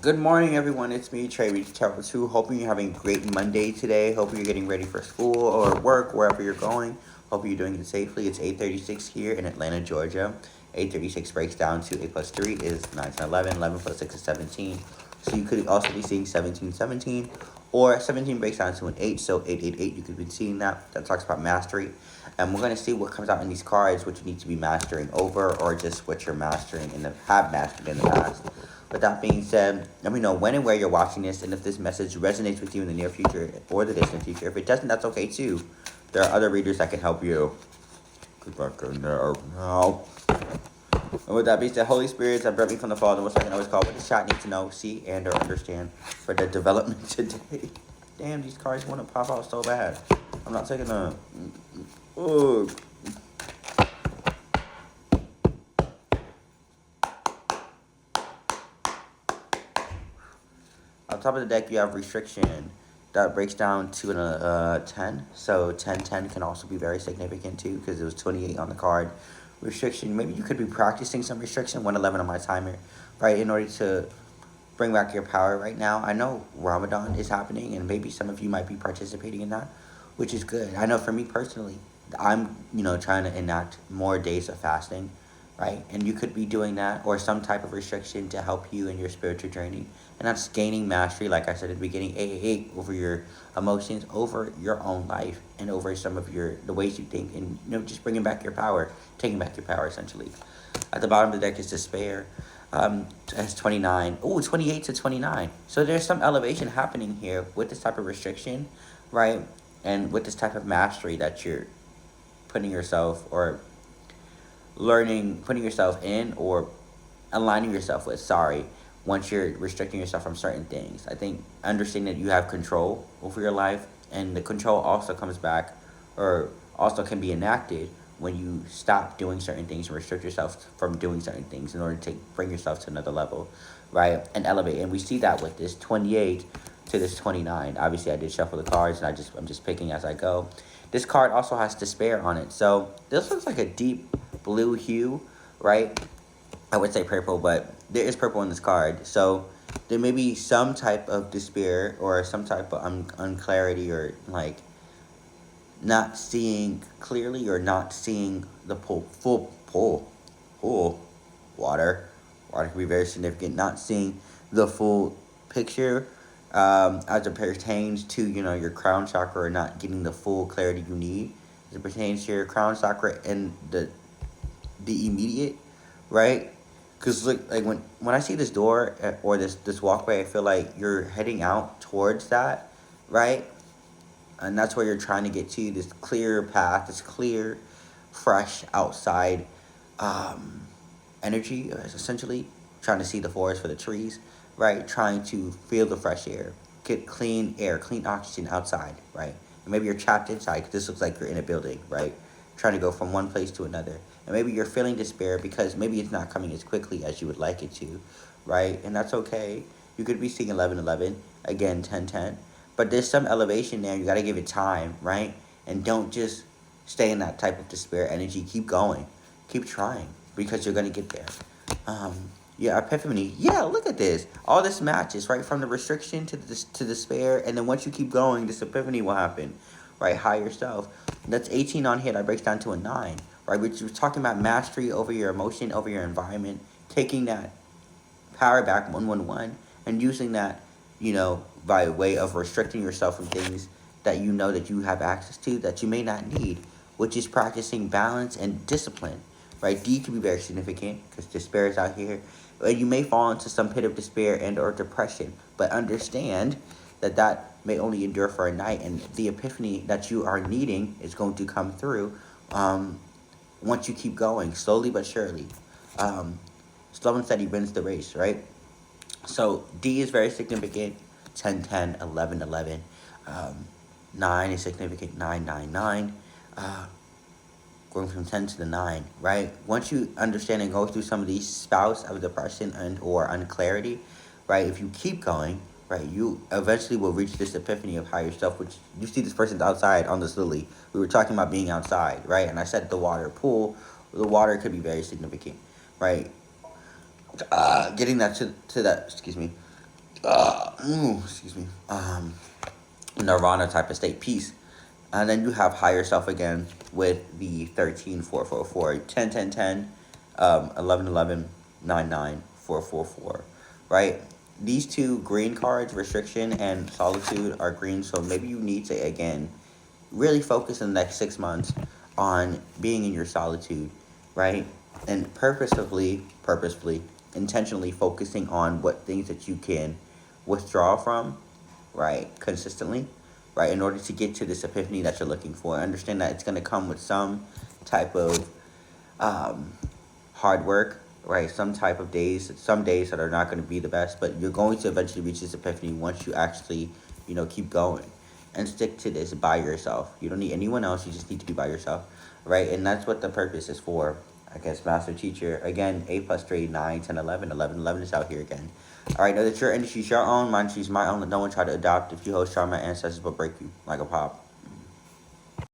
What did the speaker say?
Good morning, everyone. It's me, Trey Reach Tower 2. Hoping you're having a great Monday today. Hoping you're getting ready for school or work, wherever you're going. Hope you're doing it safely. It's 8:36 here in Atlanta, Georgia. 8:36 breaks down to 8 plus 3 is 9 to 11. 11 plus 6 is 17. So you could also be seeing 17, 17. Or 17 breaks down to an 8, so 888. You could be seeing that. That talks about mastery. And we're going to see what comes out in these cards, what you need to be mastering over, or just what you're mastering and have mastered in the past. With that being said, let me know when and where you're watching this, and if this message resonates with you in the near future or the distant future. If it doesn't, that's okay too. There are other readers that can help you. Good luck in there now. And with that being said, Holy Spirits that brought me from the Father, what I can always call, what does chat need to know, see, and or understand for the development today? Damn, these cards want to pop out so bad. I'm not taking a... Ugh. On top of the deck, you have Restriction. That breaks down to a 10. So 10-10 can also be very significant too, because it was 28 on the card. Restriction, maybe you could be practicing some restriction, 111 on my timer, right, in order to bring back your power right now. I know Ramadan is happening, and maybe some of you might be participating in that, which is good. I know for me personally, I'm, trying to enact more days of fasting, right? And you could be doing that or some type of restriction to help you in your spiritual journey. And that's gaining mastery, like I said at the beginning, over your emotions, over your own life, and over some of the ways you think, and just bringing back your power, taking back your power essentially. At the bottom of the deck is Despair. Has 29. Oh, 28 to 29. So there's some elevation happening here with this type of restriction, right? And with this type of mastery that you're putting yourself or learning, putting yourself in or aligning yourself with, sorry, once you're restricting yourself from certain things. I think understanding that you have control over your life, and the control also comes back or also can be enacted when you stop doing certain things and restrict yourself from doing certain things in order to bring yourself to another level, right? And elevate. And we see that with this 28 to this 29. Obviously, I did shuffle the cards, and I'm just picking as I go. This card also has Despair on it. So this looks like a deep blue hue, right? I would say purple, but there is purple in this card. So there may be some type of despair or some type of unclarity, or like not seeing clearly or not seeing the full pool, water. Water can be very significant. Not seeing the full picture, as it pertains to your crown chakra, or not getting the full clarity you need as it pertains to your crown chakra and the immediate, right? Because look, like when I see this door, or this walkway, I feel like you're heading out towards that, right? And that's where you're trying to get to, this clear path, this clear, fresh outside, um, energy, essentially trying to see the forest for the trees, right? Trying to feel the fresh air, get clean air, clean oxygen outside, right? And maybe you're trapped inside because this looks like you're in a building, right? Trying to go from one place to another. And maybe you're feeling despair because maybe it's not coming as quickly as you would like it to, right? And that's okay. You could be seeing 11-11, again 10-10. But there's some elevation there. You got to give it time, right? And don't just stay in that type of despair energy. Keep going. Keep trying, because you're going to get there. Um, yeah, epiphany. Yeah, look at this. All this matches, right? From the restriction to despair. And then once you keep going, this epiphany will happen, right? Higher self. That's 18 on here. That breaks down to a 9, right? Which was talking about mastery over your emotion, over your environment, taking that power back 111 and using that, by way of restricting yourself from things that you know that you have access to that you may not need, which is practicing balance and discipline, right? D can be very significant because despair is out here. You may fall into some pit of despair and or depression, but understand that that may only endure for a night, and the epiphany that you are needing is going to come through, once you keep going, slowly but surely. Um, Slow and steady wins the race, right? So D is very significant. 10-10, 11-11. 9 is significant. 9-9-9. Going from 10 to the 9, right? Once you understand and go through some of these spouts of depression and or unclarity, right? If you keep going, right, you eventually will reach this epiphany of higher self, which you see this person's outside on this lily. We were talking about being outside, right? And I said the water pool, the water could be very significant, right? Getting that to that, excuse me, Excuse me. Nirvana type of state, peace. And then you have higher self again with the 13 4 4 4 10 10 10 11 11 9 9 4 4 4, right? These two green cards, restriction and solitude, are green, so maybe you need to, again, really focus in the next 6 months on being in your solitude, right? And purposefully, intentionally focusing on what things that you can withdraw from, right, consistently, right, in order to get to this epiphany that you're looking for. Understand that it's going to come with some type of um, hard work, right? Some days that are not going to be the best, but you're going to eventually reach this epiphany once you actually, keep going and stick to this by yourself. You don't need anyone else. You just need to be by yourself, right? And that's what the purpose is for. I guess Master Teacher again. 8 plus 3, 9, 10, 11, 11, 11 is out here again. All right, know that your industry is your own, my industry is my own. Let no one try to adopt. If you hold strong, my ancestors will break you like a pop.